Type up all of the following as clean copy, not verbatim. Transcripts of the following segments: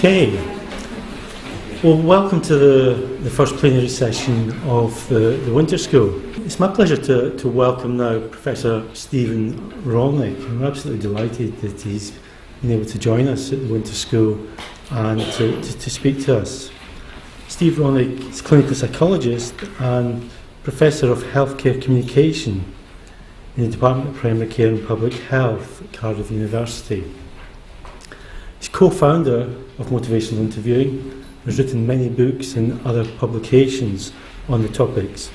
Okay. Well, welcome to the first plenary session of the winter school. It's my pleasure to welcome now Professor Stephen Rollnick. I'm absolutely delighted that he's been able to join us at the winter school and to speak to us. Steve Rollnick is a clinical psychologist and Professor of Healthcare Communication in the Department of Primary Care and Public Health at Cardiff University. He's co-founder of Motivational Interviewing, has written many books and other publications on the topics.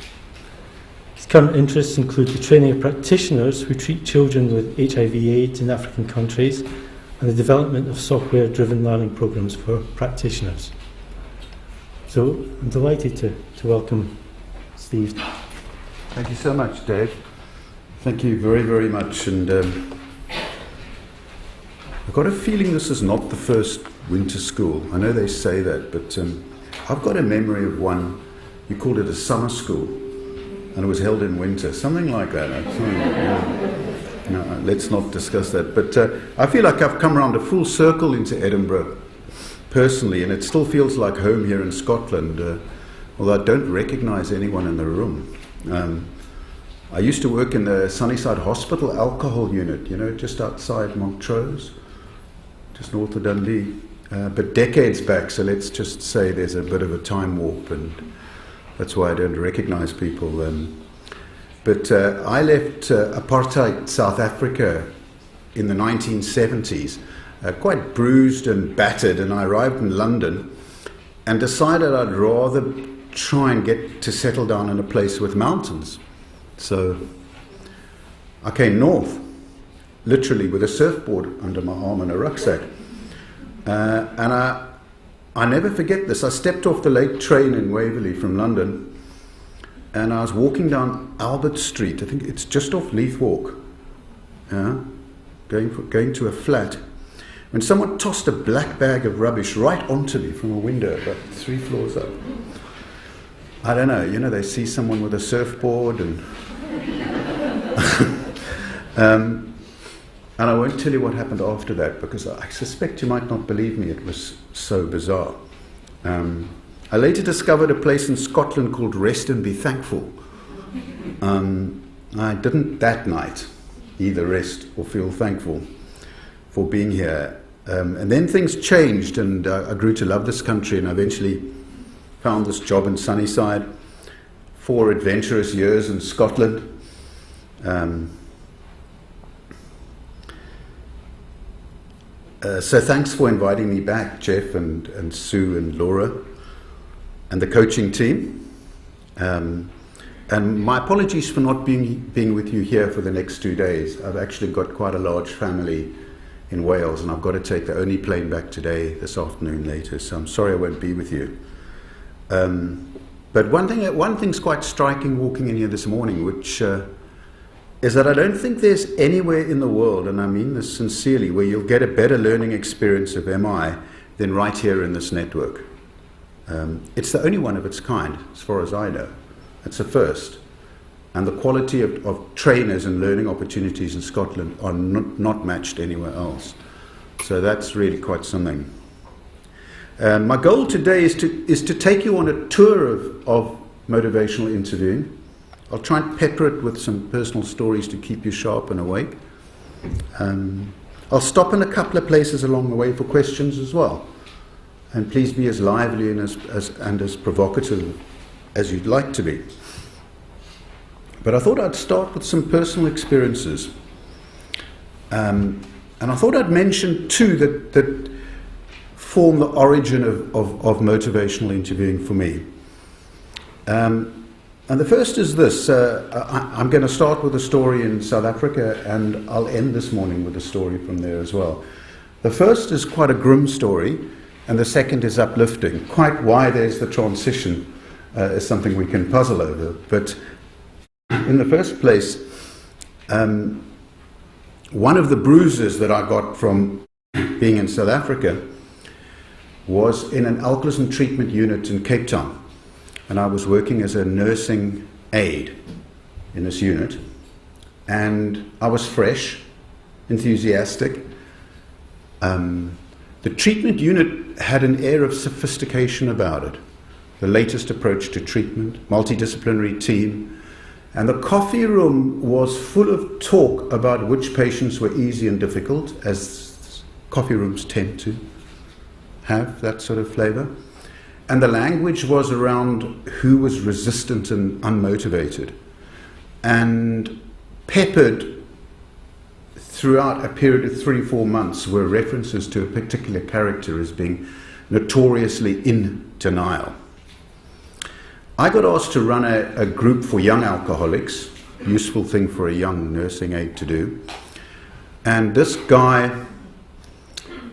His current interests include the training of practitioners who treat children with HIV/AIDS in African countries and the development of software-driven learning programs for practitioners. So I'm delighted to welcome Steve. Thank you so much, Dave. Thank you very, very much. And I've got a feeling this is not the first winter school. I know they say that, but I've got a memory of one. You called it a summer school, and it was held in winter, something like that. No, let's not discuss that. But I feel like I've come around a full circle into Edinburgh, personally, and it still feels like home here in Scotland, although I don't recognise anyone in the room. I used to work in the Sunnyside Hospital alcohol unit, just outside Montrose, just north of Dundee, but decades back, so let's just say there's a bit of a time warp, and that's why I don't recognise people. But I left apartheid South Africa in the 1970s, quite bruised and battered, and I arrived in London and decided I'd rather try and get to settle down in a place with mountains. So I came north, literally with a surfboard under my arm and a rucksack. And I never forget this. I stepped off the late train in Waverley from London, and I was walking down Albert Street. I think it's just off Leith Walk, going to a flat, when someone tossed a black bag of rubbish right onto me from a window about 3 floors up. I don't know, they see someone with a surfboard and and I won't tell you what happened after that, because I suspect you might not believe me. It was so bizarre. I later discovered a place in Scotland called Rest and Be Thankful. I didn't that night either rest or feel thankful for being here. And then things changed, and I grew to love this country, and I eventually found this job in Sunnyside, 4 adventurous years in Scotland. So thanks for inviting me back, Jeff and Sue and Laura and the coaching team. And my apologies for not being with you here for the next 2 days. I've actually got quite a large family in Wales, and I've got to take the only plane back today, this afternoon later, so I'm sorry I won't be with you. But one thing's quite striking walking in here this morning, which is that I don't think there's anywhere in the world, and I mean this sincerely, where you'll get a better learning experience of MI than right here in this network. It's the only one of its kind, as far as I know. It's a first. And the quality of trainers and learning opportunities in Scotland are not matched anywhere else. So that's really quite something. My goal today is to take you on a tour of motivational interviewing. I'll try and pepper it with some personal stories to keep you sharp and awake. I'll stop in a couple of places along the way for questions as well. And please be as lively and as provocative as you'd like to be. But I thought I'd start with some personal experiences. And I thought I'd mention 2 that form the origin of motivational interviewing for me. And the first is this. I'm going to start with a story in South Africa, and I'll end this morning with a story from there as well. The first is quite a grim story, and the second is uplifting. Quite why there's the transition is something we can puzzle over. But in the first place, one of the bruises that I got from being in South Africa was in an alcoholism treatment unit in Cape Town. And I was working as a nursing aide in this unit. And I was fresh, enthusiastic. The The treatment unit had an air of sophistication about it. The latest approach to treatment, multidisciplinary team, and the coffee room was full of talk about which patients were easy and difficult, as coffee rooms tend to have that sort of flavor. And the language was around who was resistant and unmotivated. And peppered throughout a period of 3-4 months were references to a particular character as being notoriously in denial. I got asked to run a group for young alcoholics, useful thing for a young nursing aide to do. And this guy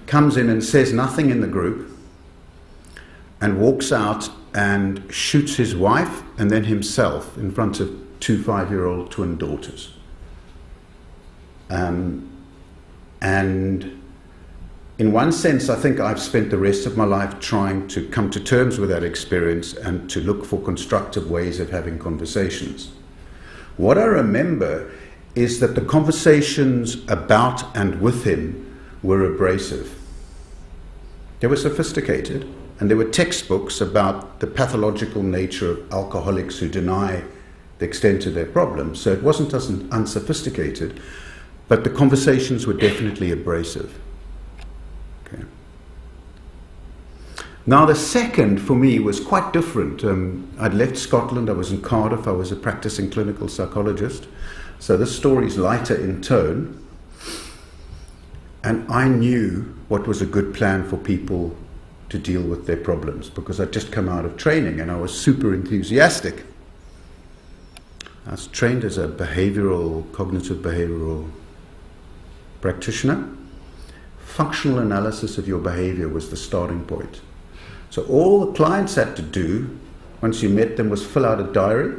comes in and says nothing in the group and walks out and shoots his wife and then himself in front of 2 5-year-old twin daughters. And in one sense, I think I've spent the rest of my life trying to come to terms with that experience and to look for constructive ways of having conversations. What I remember is that the conversations about and with him were abrasive. They were sophisticated, and there were textbooks about the pathological nature of alcoholics who deny the extent of their problems. So it wasn't unsophisticated, but the conversations were definitely abrasive. Okay. Now the second for me was quite different. I'd left Scotland, I was in Cardiff, I was a practicing clinical psychologist. So this story's lighter in tone. And I knew what was a good plan for people to deal with their problems because I'd just come out of training and I was super enthusiastic. I was trained as a cognitive behavioral practitioner. Functional analysis of your behavior was the starting point. So all the clients had to do once you met them was fill out a diary,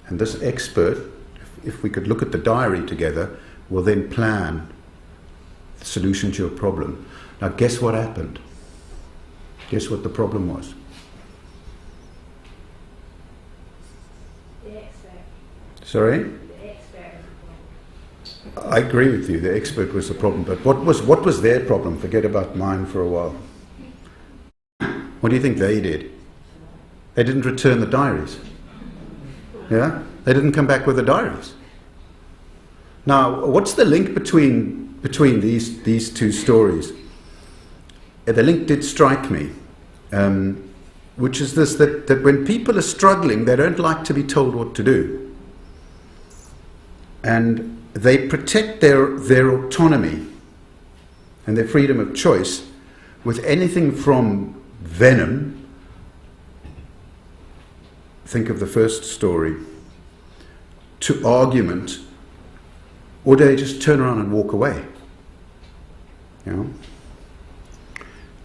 and this expert, if we could look at the diary together, will then plan the solution to your problem. Now guess what happened? Guess what the problem was? The expert. Sorry? The expert is the problem. I agree with you, the expert was the problem, but what was their problem? Forget about mine for a while. What do you think they did? They didn't return the diaries. Yeah? They didn't come back with the diaries. Now, what's the link between these two stories? The link did strike me, which is this, that when people are struggling, they don't like to be told what to do. And they protect their autonomy and their freedom of choice with anything from venom, think of the first story, to argument, or they just turn around and walk away. You know?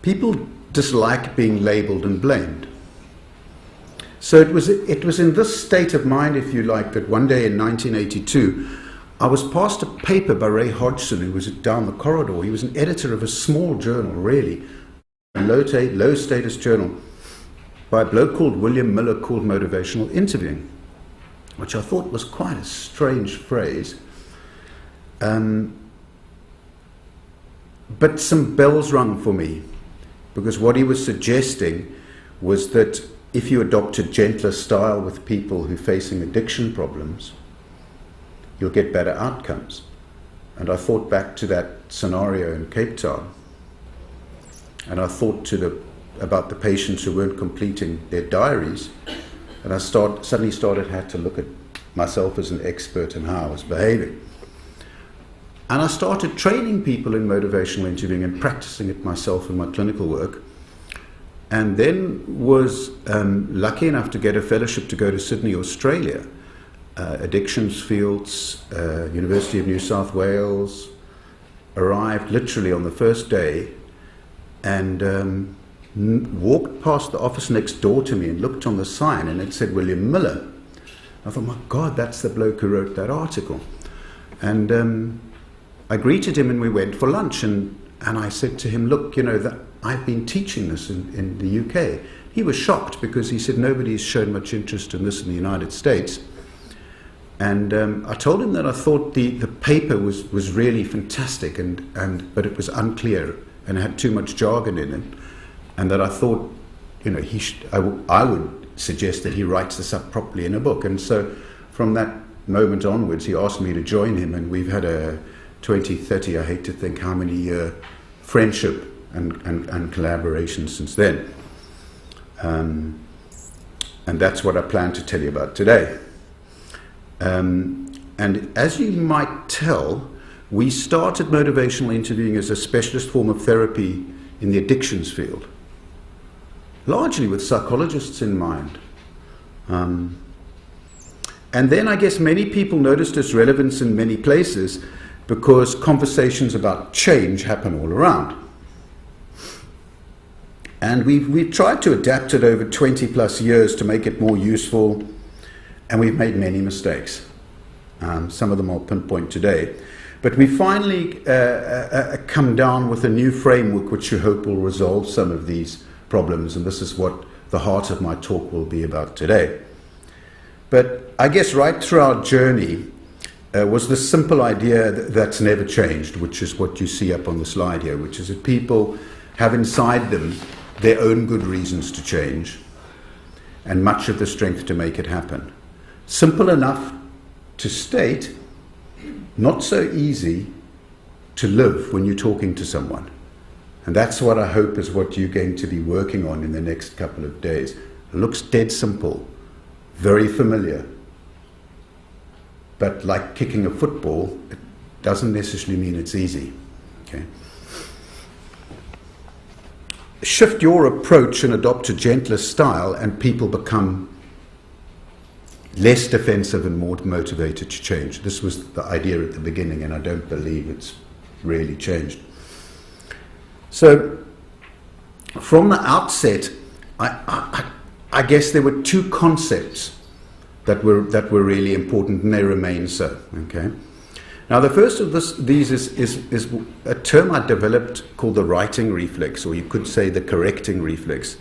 People dislike being labelled and blamed. So it was in this state of mind, if you like, that one day in 1982, I was passed a paper by Ray Hodgson, who was down the corridor. He was an editor of a small journal, really, a low-status journal, by a bloke called William Miller, called Motivational Interviewing, which I thought was quite a strange phrase. But some bells rung for me, because what he was suggesting was that if you adopt a gentler style with people who are facing addiction problems, you'll get better outcomes. And I thought back to that scenario in Cape Town, and I thought about the patients who weren't completing their diaries, and I suddenly had to look at myself as an expert in how I was behaving. And I started training people in motivational interviewing and practicing it myself in my clinical work, and then was lucky enough to get a fellowship to go to Sydney, Australia, addictions fields, University of New South Wales. Arrived literally on the first day, and walked past the office next door to me and looked on the sign, and it said William Miller. I thought, my God, that's the bloke who wrote that article. And I greeted him and we went for lunch, and I said to him, look, that I've been teaching this in the UK. He was shocked because he said nobody's shown much interest in this in the United States. And I told him that I thought the paper was really fantastic, but it was unclear and had too much jargon in it, and that I thought, I would suggest that he writes this up properly in a book. And so from that moment onwards, he asked me to join him, and we've had a 20, 30, I hate to think how many year friendship and collaboration since then. And that's what I plan to tell you about today. And as you might tell, we started motivational interviewing as a specialist form of therapy in the addictions field, largely with psychologists in mind. And then I guess many people noticed its relevance in many places because conversations about change happen all around. And we've tried to adapt it over 20 plus years to make it more useful, and we've made many mistakes. Some of them I'll pinpoint today. But we finally come down with a new framework which you hope will resolve some of these problems, and this is what the heart of my talk will be about today. But I guess right through our journey was this simple idea that's never changed, which is what you see up on the slide here, which is that people have inside them their own good reasons to change and much of the strength to make it happen. Simple enough to state, not so easy to live when you're talking to someone. And that's what I hope is what you're going to be working on in the next couple of days. It looks dead simple, very familiar. But like kicking a football, it doesn't necessarily mean it's easy. Okay? Shift your approach and adopt a gentler style, and people become less defensive and more motivated to change. This was the idea at the beginning, and I don't believe it's really changed. So, from the outset, I guess there were two concepts that were really important, and they remain so. Okay. Now, the first of these is a term I developed called the writing reflex, or you could say the correcting reflex.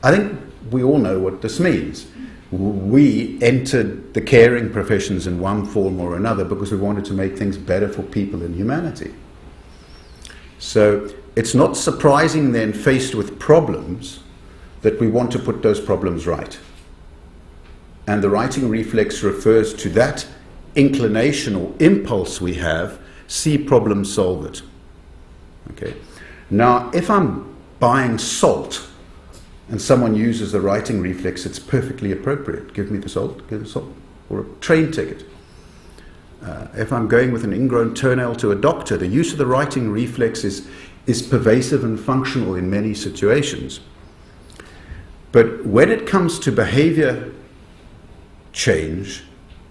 I think we all know what this means. We entered the caring professions in one form or another because we wanted to make things better for people in humanity. So it's not surprising then, faced with problems, that we want to put those problems right. And the writing reflex refers to that inclination or impulse we have, see problem, solve it. Okay. Now, if I'm buying salt and someone uses the writing reflex, it's perfectly appropriate. Give me the salt, give the salt. Or a train ticket. If I'm going with an ingrown toenail to a doctor, the use of the writing reflex is pervasive and functional in many situations. But when it comes to behavior change,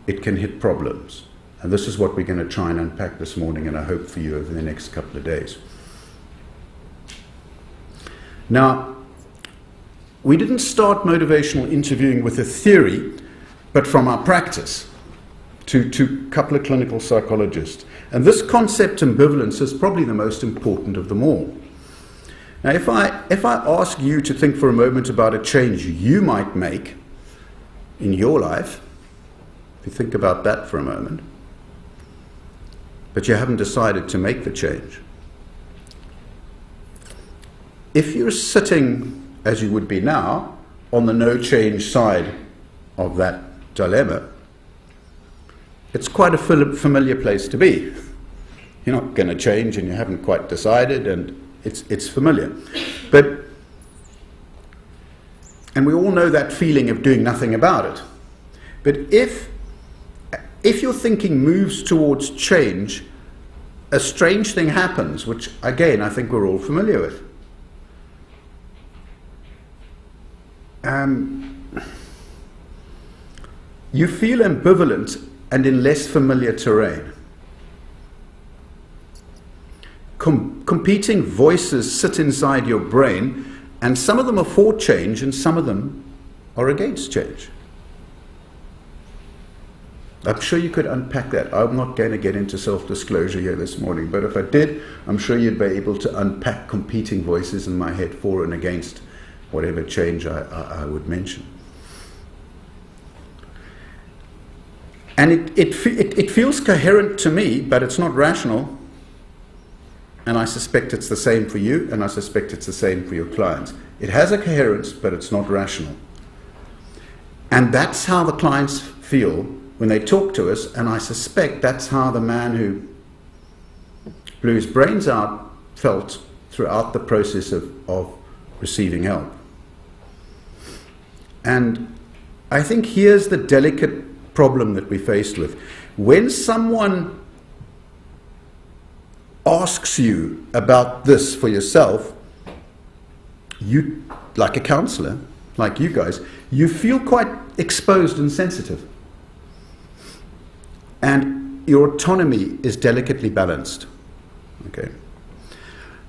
it can hit problems. And this is what we're going to try and unpack this morning, and I hope for you over the next couple of days. Now, we didn't start motivational interviewing with a theory, but from our practice to a couple of clinical psychologists. And this concept, ambivalence, is probably the most important of them all. Now, if I ask you to think for a moment about a change you might make in your life, if you think about that for a moment, but you haven't decided to make the change. If you're sitting, as you would be now, on the no change side of that dilemma, it's quite a familiar place to be. You're not going to change and you haven't quite decided, and it's familiar. And we all know that feeling of doing nothing about it. But if your thinking moves towards change, a strange thing happens, which again I think we're all familiar with. You feel ambivalent and in less familiar terrain. Competing voices sit inside your brain, and some of them are for change and some of them are against change. I'm sure you could unpack that. I'm not going to get into self-disclosure here this morning, but if I did, I'm sure you'd be able to unpack competing voices in my head for and against whatever change I would mention. And it feels coherent to me, but it's not rational. and I suspect it's the same for you, and I suspect it's the same for your clients. It has a coherence, but it's not rational. And that's how the clients feel when they talk to us, and I suspect that's how the man who blew his brains out felt throughout the process of receiving help. And I think here's the delicate problem that we're faced with. When someone asks you about this for yourself, you, like a counselor, like you guys, you feel quite exposed and sensitive. And your autonomy is delicately balanced. Okay.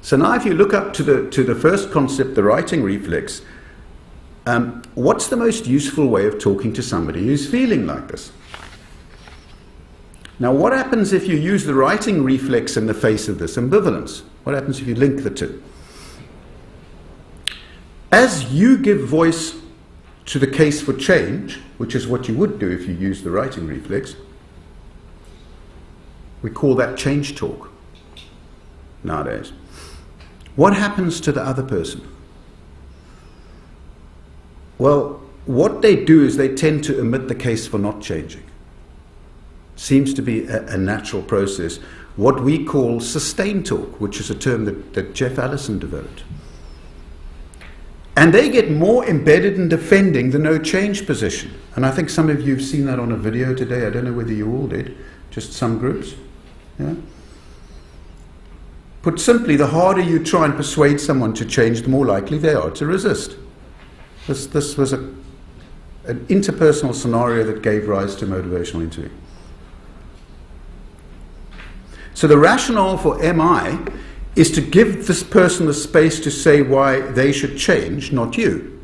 So now if you look up to the first concept, the writing reflex, what's the most useful way of talking to somebody who's feeling like this? Now what happens if you use the writing reflex in the face of this ambivalence? What happens if you link the two? As you give voice to the case for change, which is what you would do if you use the writing reflex, we call that change talk nowadays. What happens to the other person? Well, what they do is they tend to omit the case for not changing. Seems to be a natural process. What we call sustained talk, which is a term that Jeff Allison developed. And they get more embedded in defending the no change position. And I think some of you have seen that on a video today. I don't know whether you all did, just some groups. Yeah? Put simply, the harder you try and persuade someone to change, the more likely they are to resist. This was an interpersonal scenario that gave rise to motivational interviewing. So the rationale for MI is to give this person the space to say why they should change, not you.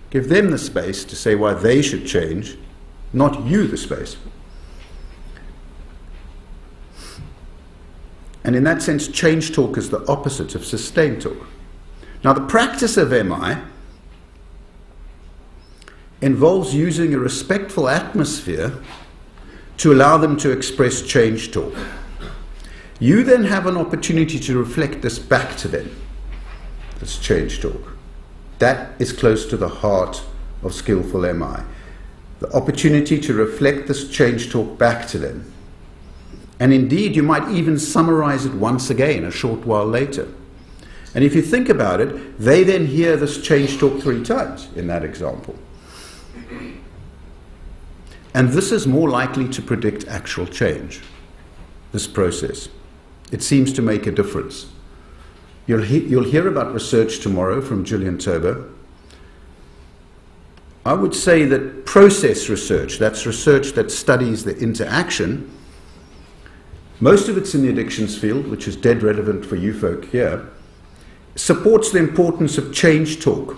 Give them the space to say why they should change, not you the space. And in that sense, change talk is the opposite of sustained talk. Now, the practice of MI involves using a respectful atmosphere to allow them to express change talk. You then have an opportunity to reflect this back to them, this change talk. That is close to the heart of skillful MI. The opportunity to reflect this change talk back to them. And indeed, you might even summarize it once again a short while later. And if you think about it, they then hear this change talk 3 times in that example. And this is more likely to predict actual change, this process. It seems to make a difference. You'll hear about research tomorrow from Gillian Tober. I would say that process research, that's research that studies the interaction, most of it's in the addictions field, which is dead relevant for you folk here, supports the importance of change talk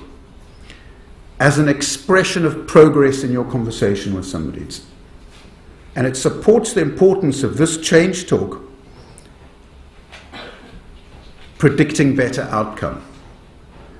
as an expression of progress in your conversation with somebody. And it supports the importance of this change talk predicting better outcome.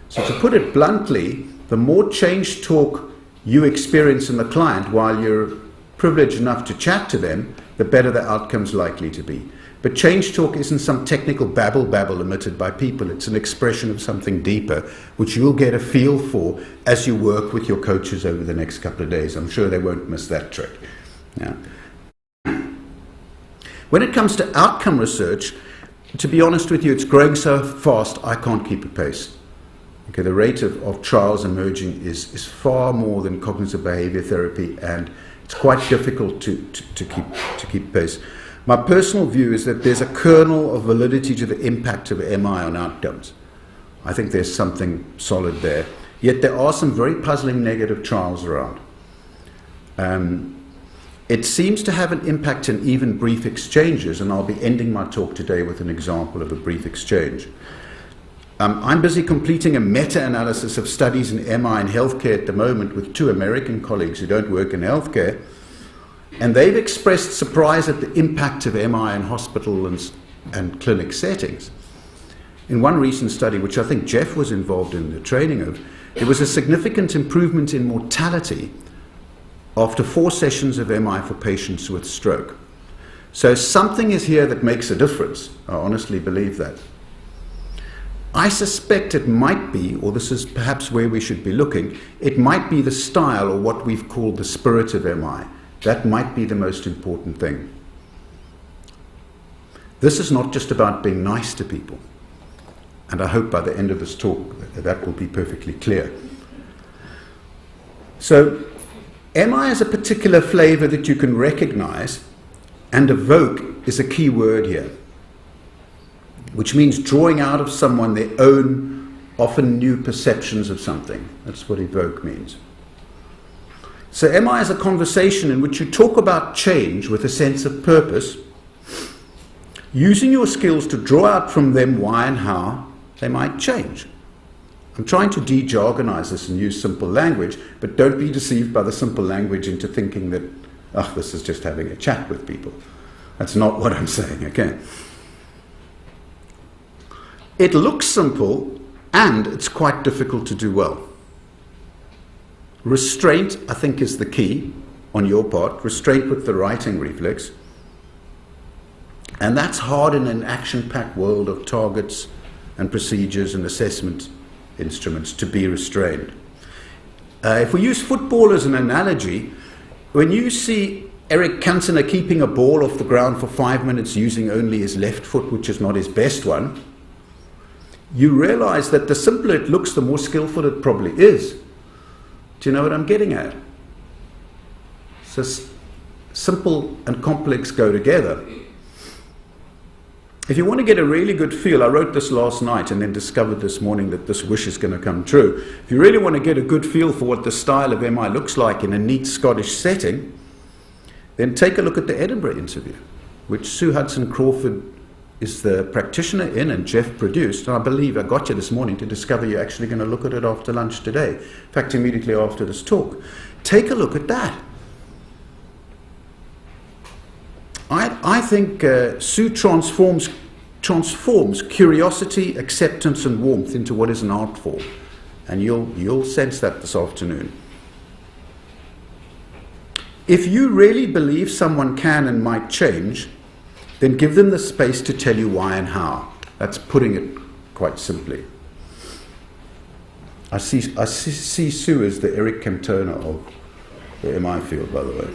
So to put it bluntly, the more change talk you experience in the client while you're privileged enough to chat to them, the better the outcome's likely to be. But change talk isn't some technical babble emitted by people. It's an expression of something deeper, which you'll get a feel for as you work with your coaches over the next couple of days. I'm sure they won't miss that trick. Yeah. When it comes to outcome research, to be honest with you, it's growing so fast, I can't keep a pace. Okay, the rate of trials emerging is far more than cognitive behavior therapy, and it's quite difficult to keep pace. My personal view is that there's a kernel of validity to the impact of MI on outcomes. I think there's something solid there. Yet there are some very puzzling negative trials around. It seems to have an impact in even brief exchanges, and I'll be ending my talk today with an example of a brief exchange. I'm busy completing a meta-analysis of studies in MI in healthcare at the moment with 2 American colleagues who don't work in healthcare, and they've expressed surprise at the impact of MI in hospital and clinic settings. In one recent study, which I think Jeff was involved in the training of, there was a significant improvement in mortality after 4 sessions of MI for patients with stroke. So something is here that makes a difference. I honestly believe that. I suspect it might be, or this is perhaps where we should be looking, it might be the style, or what we've called the spirit of MI. That might be the most important thing. This is not just about being nice to people. And I hope by the end of this talk that will be perfectly clear. So, MI is a particular flavor that you can recognize, and evoke is a key word here, which means drawing out of someone their own, often new perceptions of something. That's what evoke means. So MI is a conversation in which you talk about change with a sense of purpose, using your skills to draw out from them why and how they might change. I'm trying to de-jargonize this and use simple language, but don't be deceived by the simple language into thinking that, this is just having a chat with people. That's not what I'm saying, okay? It looks simple, and it's quite difficult to do well. Restraint, I think, is the key on your part. Restraint with the writing reflex. And that's hard in an action-packed world of targets and procedures and assessment instruments, to be restrained. If we use football as an analogy, when you see Eric Cantona keeping a ball off the ground for 5 minutes using only his left foot, which is not his best one, you realize that the simpler it looks, the more skillful it probably is. Do you know what I'm getting at? So simple and complex go together. If you want to get a really good feel, I wrote this last night and then discovered this morning that this wish is going to come true. If you really want to get a good feel for what the style of MI looks like in a neat Scottish setting, then take a look at the Edinburgh interview, which Sue Hudson Crawford is the practitioner in and Jeff produced. And I believe I got you this morning to discover you're actually going to look at it after lunch today. In fact, immediately after this talk. Take a look at that. I think Sue transforms curiosity, acceptance, and warmth into what is an art form. And you'll sense that this afternoon. If you really believe someone can and might change, then give them the space to tell you why and how. That's putting it quite simply. I see Sue as the Eric Cantona of the MI field, by the way.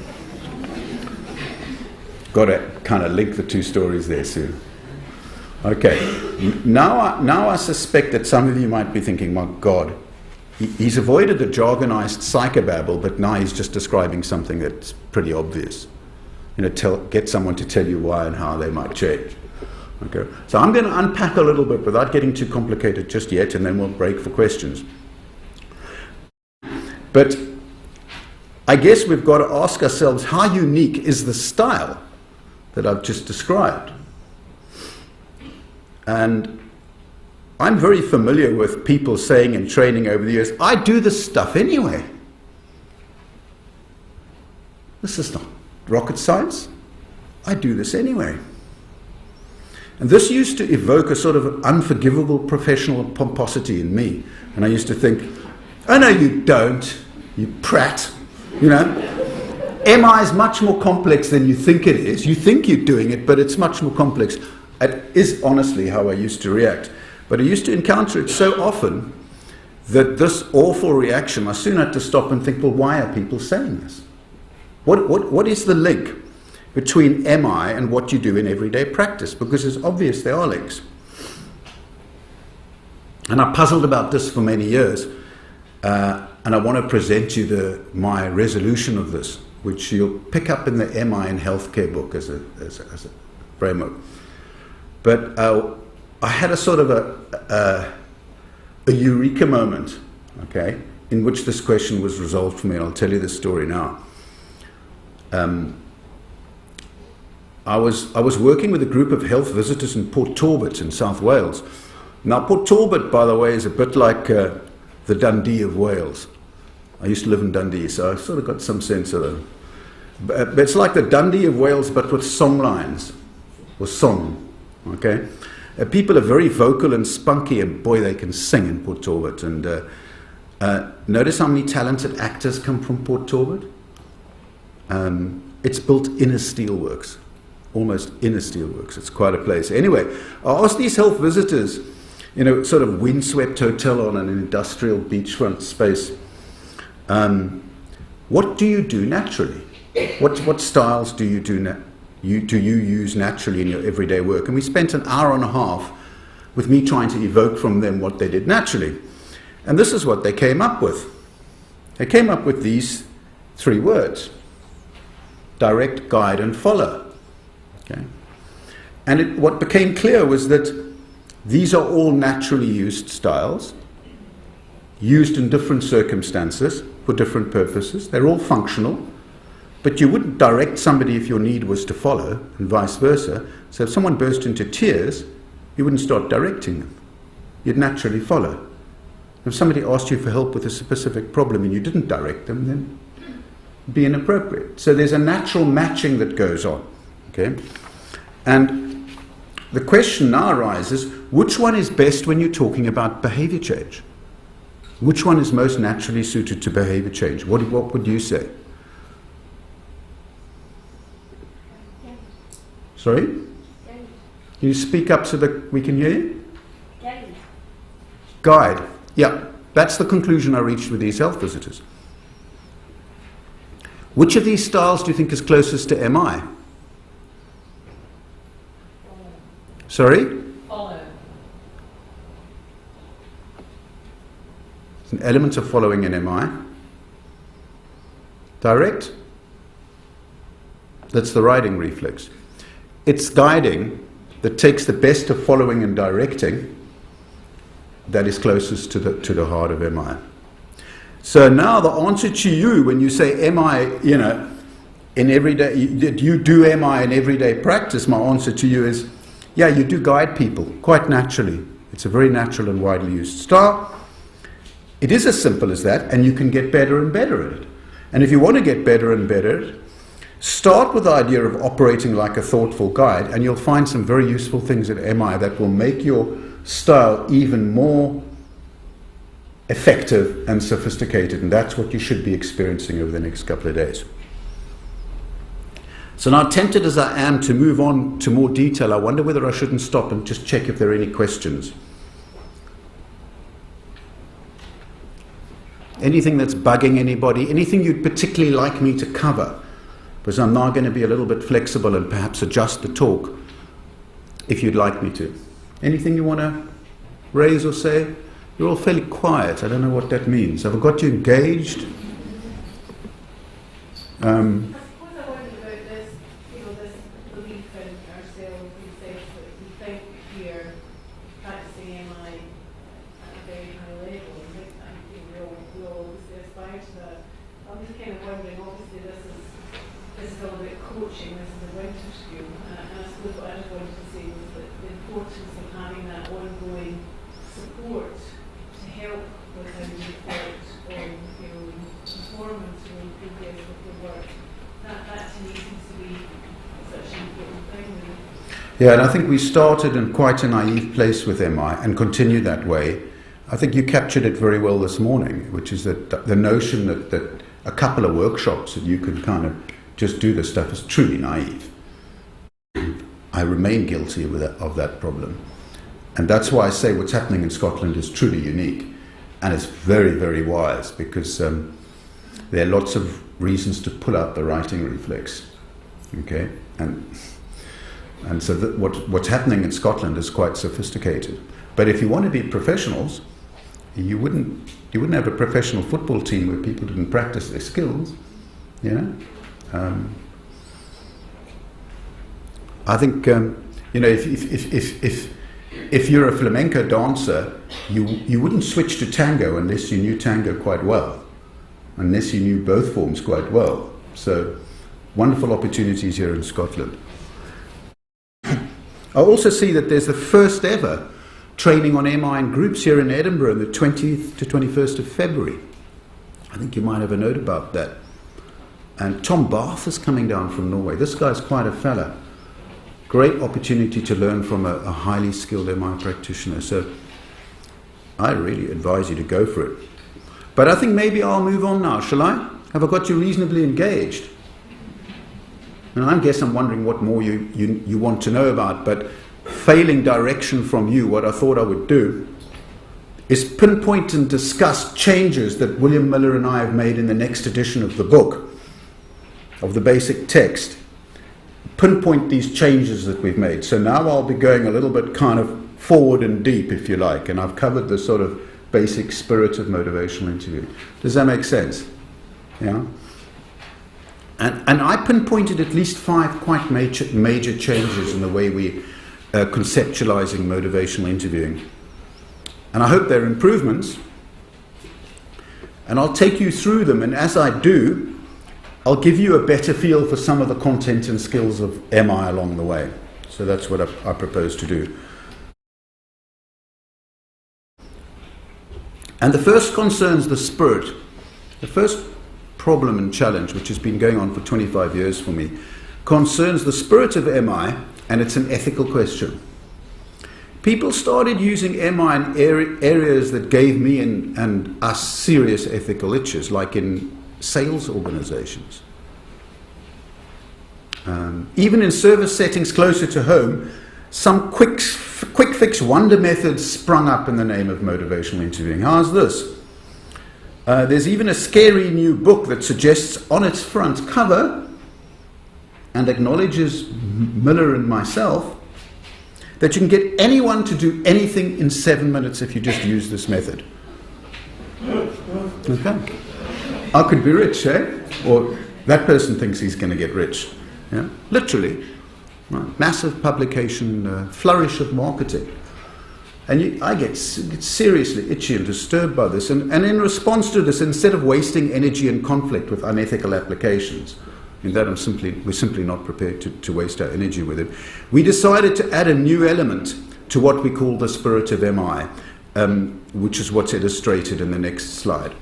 Got to kind of link the two stories there, Sue. Okay, now I suspect that some of you might be thinking, my God, he's avoided the jargonized psychobabble, but now he's just describing something that's pretty obvious. Get someone to tell you why and how they might change. Okay, so I'm going to unpack a little bit without getting too complicated just yet, and then we'll break for questions. But I guess we've got to ask ourselves, how unique is the style that I've just described? And I'm very familiar with people saying in training over the years, I do this stuff anyway. This is not rocket science. I do this anyway. And this used to evoke a sort of unforgivable professional pomposity in me. And I used to think, oh no, you don't, you prat. MI is much more complex than you think it is. You think you're doing it, but it's much more complex. It is honestly how I used to react. But I used to encounter it so often that this awful reaction, I soon had to stop and think, well, why are people saying this? What is the link between MI and what you do in everyday practice? Because it's obvious there are links. And I puzzled about this for many years. And I want to present you my resolution of this, which you'll pick up in the MI in Healthcare book as a framework. But I had a sort of a eureka moment, okay, in which this question was resolved for me, and I'll tell you this story now. I was working with a group of health visitors in Port Talbot in South Wales. Now, Port Talbot, by the way, is a bit like the Dundee of Wales. I used to live in Dundee, so I've sort of got some sense of it. But it's like the Dundee of Wales, but with song lines, or song, okay? People are very vocal and spunky, and boy, they can sing in Port Talbot. And notice how many talented actors come from Port Talbot? It's built in a steelworks. almost inner steelworks. It's quite a place. Anyway, I asked these health visitors, sort of windswept hotel on an industrial beachfront space, what do you do naturally? What styles do you do do you use naturally in your everyday work? And we spent an hour and a half with me trying to evoke from them what they did naturally. And this is what they came up with. They came up with these 3 words: direct, guide, and follow. Okay? And what became clear was that these are all naturally used styles, used in different circumstances for different purposes. They're all functional, but you wouldn't direct somebody if your need was to follow, and vice versa. So if someone burst into tears, you wouldn't start directing them. You'd naturally follow. If somebody asked you for help with a specific problem and you didn't direct them, then it'd be inappropriate. So there's a natural matching that goes on. Okay? And the question now arises, which one is best when you're talking about behavior change? Which one is most naturally suited to behavior change? What would you say? Sorry? Can you speak up so that we can hear you? Guide. Yeah, that's the conclusion I reached with these health visitors. Which of these styles do you think is closest to MI? Sorry? Follow. It's an element of following in MI. Direct? That's the riding reflex. It's guiding that takes the best of following and directing that is closest to the heart of MI. So now the answer to you when you say MI, in everyday, did you do MI in everyday practice? My answer to you is, yeah, you do guide people quite naturally. It's a very natural and widely used style. It is as simple as that, and you can get better and better at it. And if you want to get better and better at it, start with the idea of operating like a thoughtful guide, and you'll find some very useful things at MI that will make your style even more effective and sophisticated, and that's what you should be experiencing over the next couple of days. So now, tempted as I am to move on to more detail, I wonder whether I shouldn't stop and just check if there are any questions. Anything that's bugging anybody, anything you'd particularly like me to cover, because I'm now going to be a little bit flexible and perhaps adjust the talk if you'd like me to. Anything you want to raise or say? You're all fairly quiet. I don't know what that means. Have I got you engaged? I suppose I wondered about this, this belief in ourselves in the sense that we think we're practicing MI at a very high level, and I think we all obviously aspire to that. I'm just kind of wondering, obviously this is all about coaching, this is a winter school, and I suppose what I just wanted to say was that the importance of having that ongoing support to help with how you reflect on your performance or progress with your work. That to me seems to be such an important thing. Yeah, and I think we started in quite a naive place with MI and continue that way. I think you captured it very well this morning, which is that the notion that a couple of workshops that you can kind of just do this stuff is truly naive. I remain guilty of that problem. And that's why I say what's happening in Scotland is truly unique. And it's very, very wise, because there are lots of reasons to pull out the writing reflex. Okay? And so what's happening in Scotland is quite sophisticated. But if you want to be professionals, you wouldn't have a professional football team where people didn't practice their skills. I think if you're a flamenco dancer, you wouldn't switch to tango unless you knew tango quite well, unless you knew both forms quite well. So wonderful opportunities here in Scotland. I also see that there's the first ever training on MI in groups here in Edinburgh on the 20th to 21st of February. I think you might have a note about that. And Tom Barth is coming down from Norway. This guy's quite a fella. Great opportunity to learn from a highly skilled MI practitioner. So I really advise you to go for it. But I think maybe I'll move on now, shall I? Have I got you reasonably engaged? And I guess I'm wondering what more you want to know about, but failing direction from you, what I thought I would do is pinpoint and discuss changes that William Miller and I have made in the next edition of the book, of the basic text. Pinpoint these changes that we've made. So now I'll be going a little bit kind of forward and deep, if you like, and I've covered the sort of basic spirit of motivational interviewing. Does that make sense? Yeah? And I pinpointed at least 5 quite major changes in the way we conceptualizing motivational interviewing. And I hope they're improvements. And I'll take you through them, and as I do, I'll give you a better feel for some of the content and skills of MI along the way. So that's what I propose to do. And the first concerns the spirit. The first problem and challenge, which has been going on for 25 years for me, concerns the spirit of MI, and it's an ethical question. People started using MI in areas that gave me and us serious ethical itches, like in sales organizations. Even in service settings closer to home, some quick fix wonder methods sprung up in the name of motivational interviewing. How's this? There's even a scary new book that suggests on its front cover, and acknowledges Miller and myself, that you can get anyone to do anything in 7 minutes if you just use this method. Okay. I could be rich, eh? Or that person thinks he's going to get rich. Yeah? Literally. Right. Massive publication, flourish of marketing. And I get seriously itchy and disturbed by this. And in response to this, instead of wasting energy and conflict with unethical applications, in that we're simply not prepared to waste our energy with it, we decided to add a new element to what we call the spirit of MI, which is what's illustrated in the next slide.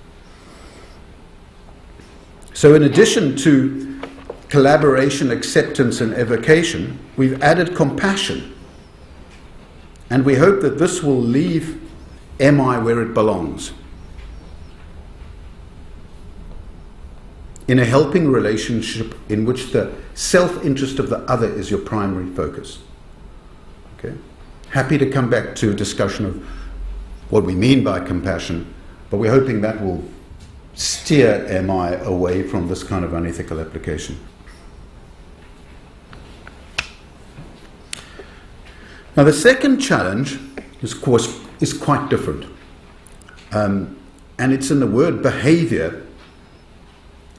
So in addition to collaboration, acceptance, and evocation, we've added compassion. And we hope that this will leave MI where it belongs, in a helping relationship in which the self-interest of the other is your primary focus. Okay? Happy to come back to a discussion of what we mean by compassion, but we're hoping that will steer MI away from this kind of unethical application. Now, the second challenge, of course, is quite different. And it's in the word behavior,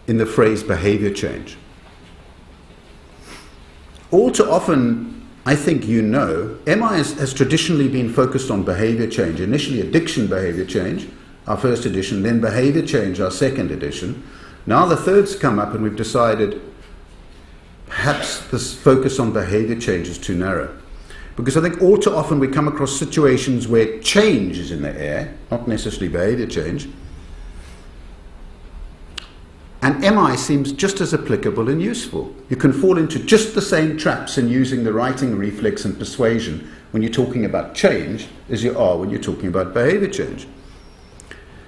in the phrase behavior change. All too often, I think you know, MI has traditionally been focused on behavior change. Initially addiction behavior change, our first edition, then behavior change, our second edition. Now the third's come up and we've decided perhaps this focus on behavior change is too narrow. Because I think all too often we come across situations where change is in the air, not necessarily behavior change. And MI seems just as applicable and useful. You can fall into just the same traps in using the writing reflex and persuasion when you're talking about change as you are when you're talking about behavior change.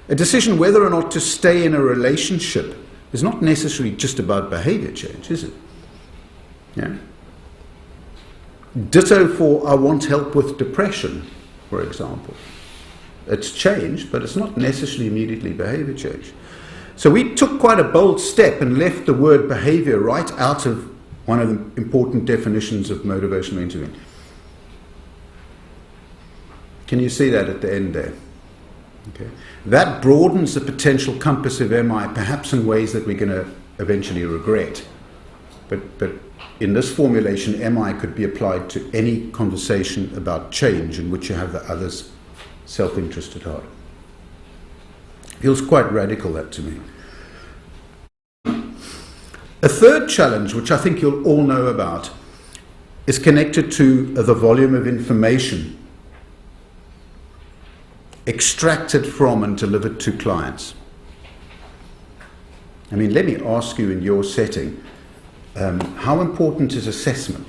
A decision whether or not to stay in a relationship is not necessarily just about behavior change, is it? Yeah. Ditto for I want help with depression, for example. It's change, but it's not necessarily immediately behavior change. So we took quite a bold step and left the word behavior right out of one of the important definitions of motivational interviewing. Can you see that at the end there? Okay. That broadens the potential compass of MI, perhaps in ways that we're going to eventually regret. But in this formulation, MI could be applied to any conversation about change in which you have the other's self-interest at heart. Feels quite radical, that to me. A third challenge, which I think you'll all know about, is connected to the volume of information extracted from and delivered to clients. I mean, let me ask you in your setting, how important is assessment?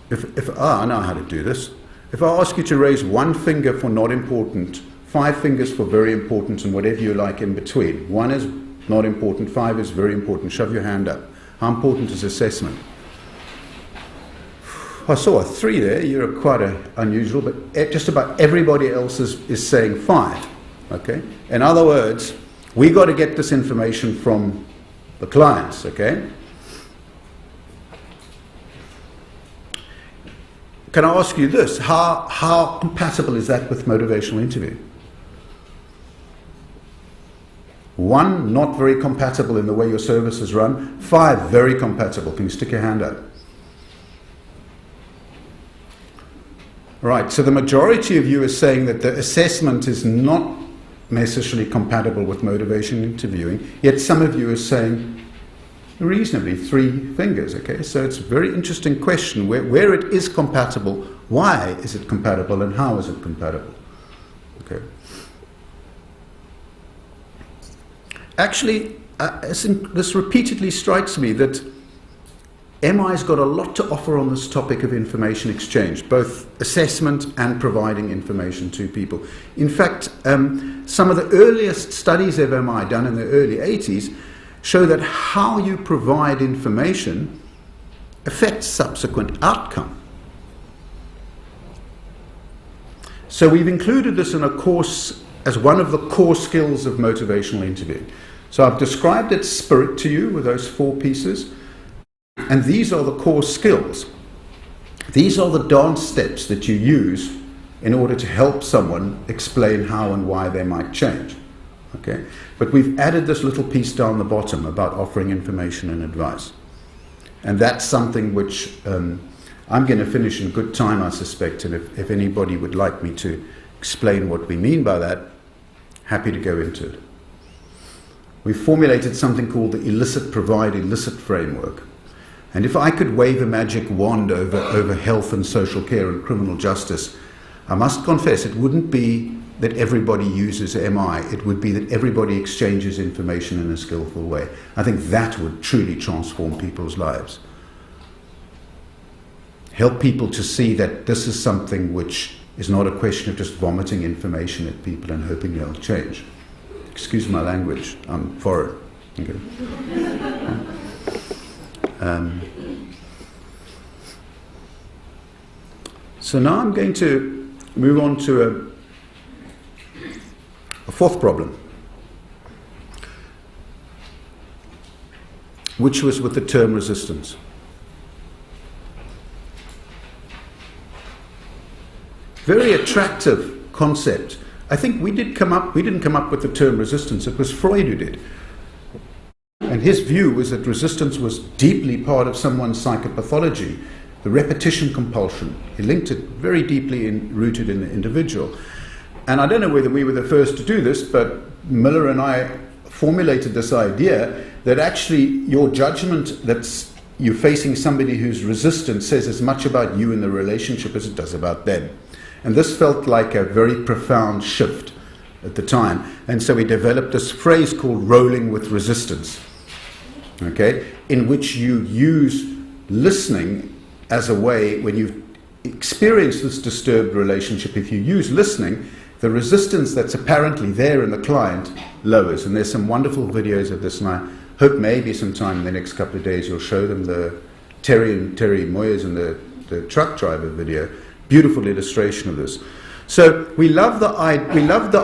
If I know how to do this. If I ask you to raise one finger for not important, 5 fingers for very important, and whatever you like in between. 1 is not important, 5 is very important. Shove your hand up. How important is assessment? I saw a 3 there. You're quite unusual, but just about everybody else is saying 5. Okay? In other words, we got to get this information from the clients. Okay? Can I ask you this? How compatible is that with motivational interview? 1, not very compatible in the way your service is run. 5, very compatible. Can you stick your hand up? Right, so the majority of you is saying that the assessment is not necessarily compatible with motivation interviewing, yet some of you are saying reasonably 3 fingers, okay? So it's a very interesting question. Where it is compatible, why is it compatible, and how is it compatible? Okay. Actually, this repeatedly strikes me that MI's got a lot to offer on this topic of information exchange, both assessment and providing information to people. In fact, some of the earliest studies of MI done in the early 80s show that how you provide information affects subsequent outcome. So we've included this in a course as one of the core skills of motivational interviewing. So I've described its spirit to you with those 4 pieces. And these are the core skills. These are the dance steps that you use in order to help someone explain how and why they might change. Okay? But we've added this little piece down the bottom about offering information and advice. And that's something which I'm going to finish in good time, I suspect. And if anybody would like me to explain what we mean by that, happy to go into it. We've formulated something called the elicit, provide, elicit framework. And if I could wave a magic wand over health and social care and criminal justice, I must confess it wouldn't be that everybody uses MI. It would be that everybody exchanges information in a skillful way. I think that would truly transform people's lives. Help people to see that this is something which is not a question of just vomiting information at people and hoping they'll change. Excuse my language, I'm foreign. Okay. So now I'm going to move on to a 4th problem, which was with the term resistance. Very attractive concept. I think we didn't come up with the term resistance, it was Freud who did. And his view was that resistance was deeply part of someone's psychopathology, the repetition compulsion. He linked it very deeply rooted in the individual. And I don't know whether we were the first to do this, but Miller and I formulated this idea that actually your judgment that you're facing somebody who's resistant says as much about you in the relationship as it does about them. And this felt like a very profound shift at the time. And so we developed this phrase called rolling with resistance, okay, in which you use listening as a way, when you've experienced this disturbed relationship, if you use listening, the resistance that's apparently there in the client lowers. And there's some wonderful videos of this, and I hope maybe sometime in the next couple of days you'll show them the Terry Moyers and the truck driver video. Beautiful illustration of this. So we love the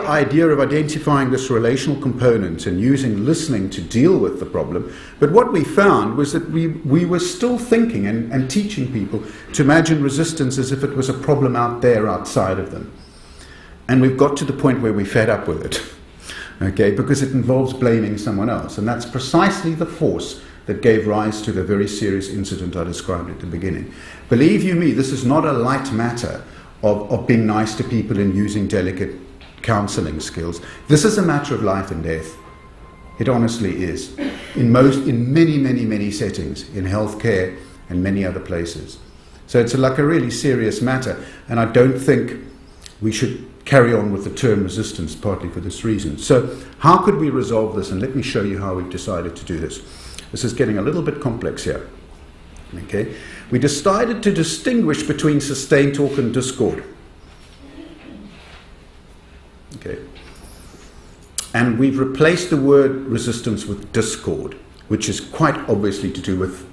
idea of identifying this relational component and using listening to deal with the problem. But what we found was that we were still thinking and teaching people to imagine resistance as if it was a problem out there outside of them. And we've got to the point where we're fed up with it, okay, because it involves blaming someone else. And that's precisely the force that gave rise to the very serious incident I described at the beginning. Believe you me, this is not a light matter of being nice to people and using delicate counseling skills. This is a matter of life and death. It honestly is. In many settings, in healthcare and many other places. So it's like a really serious matter, and I don't think we should carry on with the term resistance, partly for this reason. So how could we resolve this? And let me show you how we've decided to do this. This is getting a little bit complex here. Okay? We decided to distinguish between sustained talk and discord. Okay? And we've replaced the word resistance with discord, which is quite obviously to do with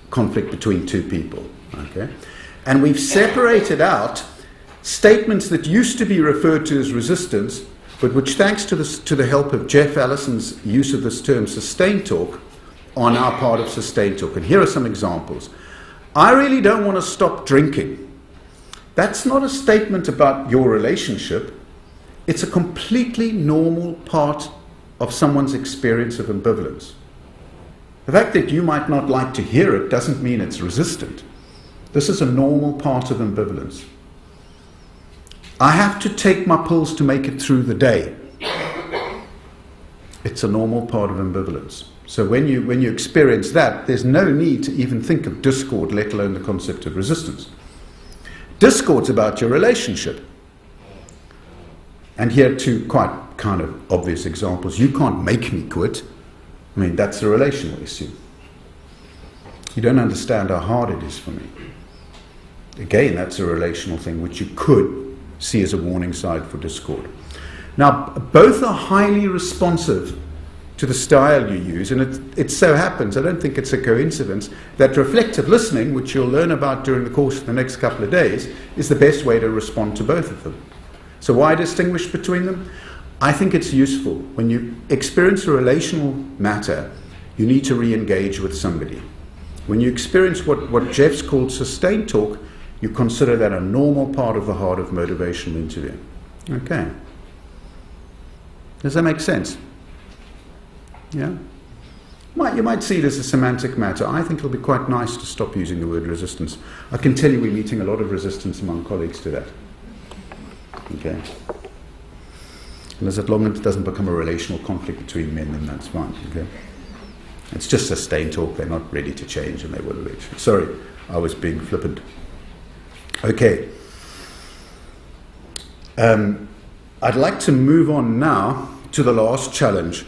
conflict between two people. Okay? And we've separated out statements that used to be referred to as resistance, but which, thanks to the help of Jeff Allison's use of this term sustained talk, are now part of sustained talk. And here are some examples. I really don't want to stop drinking. That's not a statement about your relationship. It's a completely normal part of someone's experience of ambivalence. The fact that you might not like to hear it doesn't mean it's resistant. This is a normal part of ambivalence. I have to take my pills to make it through the day. It's a normal part of ambivalence. So when you experience that, there's no need to even think of discord, let alone the concept of resistance. Discord's about your relationship. And here are two quite kind of obvious examples. You can't make me quit. I mean, that's a relational issue. You don't understand how hard it is for me. Again, that's a relational thing which you could see as a warning sign for discord. Now, both are highly responsive to the style you use, and it so happens, I don't think it's a coincidence, that reflective listening, which you'll learn about during the course of the next couple of days, is the best way to respond to both of them. So why distinguish between them? I think it's useful. When you experience a relational matter, you need to re-engage with somebody. When you experience what Jeff's called sustained talk, you consider that a normal part of the heart of motivational interviewing. Okay. Does that make sense? Yeah? You might see it as a semantic matter. I think it'll be quite nice to stop using the word resistance. I can tell you we're meeting a lot of resistance among colleagues to that. Okay? And as long as it doesn't become a relational conflict between men, then that's fine. Okay? It's just sustained talk. They're not ready to change, and they will eventually. Sorry, I was being flippant. Okay. I'd like to move on now to the last challenge,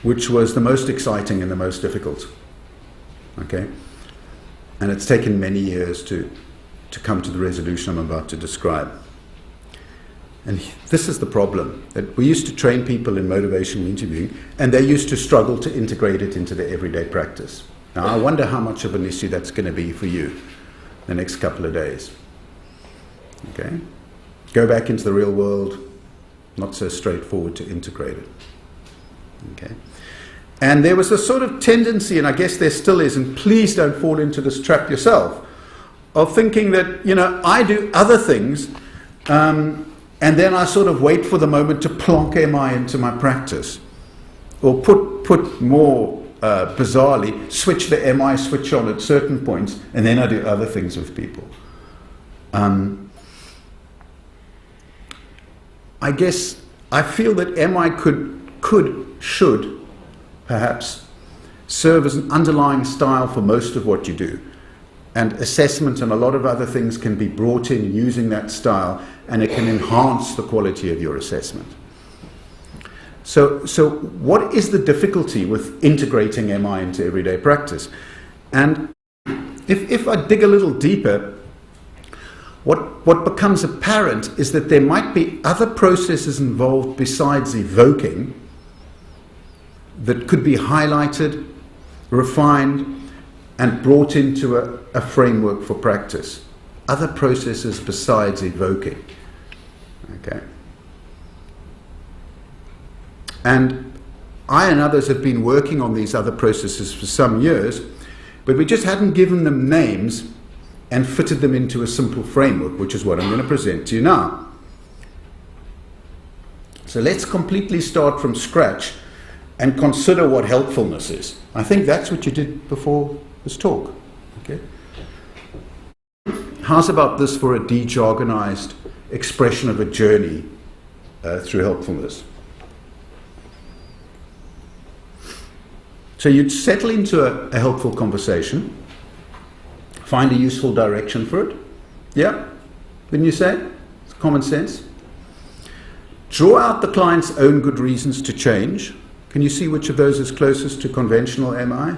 which was the most exciting and the most difficult. Okay? And it's taken many years to come to the resolution I'm about to describe. And this is the problem, that we used to train people in motivational interviewing, and they used to struggle to integrate it into their everyday practice. Now, I wonder how much of an issue that's going to be for you the next couple of days. Okay? Go back into the real world, not so straightforward to integrate it. Okay? And there was a sort of tendency, and I guess there still is, and please don't fall into this trap yourself, of thinking that, I do other things, and then I sort of wait for the moment to plonk MI into my practice. Or put more bizarrely, switch the MI switch on at certain points, and then I do other things with people. I guess I feel that MI should perhaps serve as an underlying style for most of what you do. And assessment and a lot of other things can be brought in using that style, and it can enhance the quality of your assessment. So what is the difficulty with integrating MI into everyday practice? And if I dig a little deeper, what becomes apparent is that there might be other processes involved besides evoking that could be highlighted, refined, and brought into a framework for practice. Other processes besides evoking. Okay. And I and others have been working on these other processes for some years, but we just hadn't given them names and fitted them into a simple framework, which is what I'm going to present to you now. So let's completely start from scratch and consider what helpfulness is. I think that's what you did before this talk. Okay? How's about this for a dejargonized expression of a journey through helpfulness? So you'd settle into a helpful conversation, find a useful direction for it. Yeah? Didn't you say? It's common sense. Draw out the client's own good reasons to change. Can you see which of those is closest to conventional MI?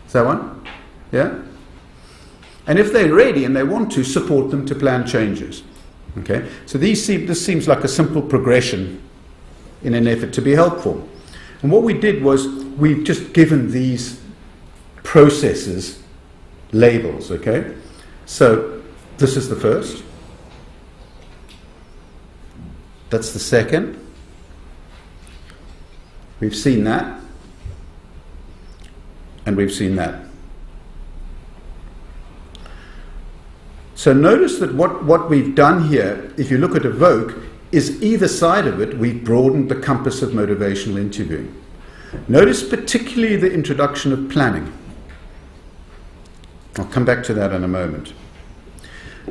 Is that one? Yeah? And if they're ready and they want to, support them to plan changes. Okay? So this seems like a simple progression in an effort to be helpful. And what we did was we've just given these processes labels, okay? So this is the first. That's the second. We've seen that. And we've seen that. So notice that what we've done here, if you look at evoke, is either side of it, we've broadened the compass of motivational interviewing. Notice particularly the introduction of planning. I'll come back to that in a moment.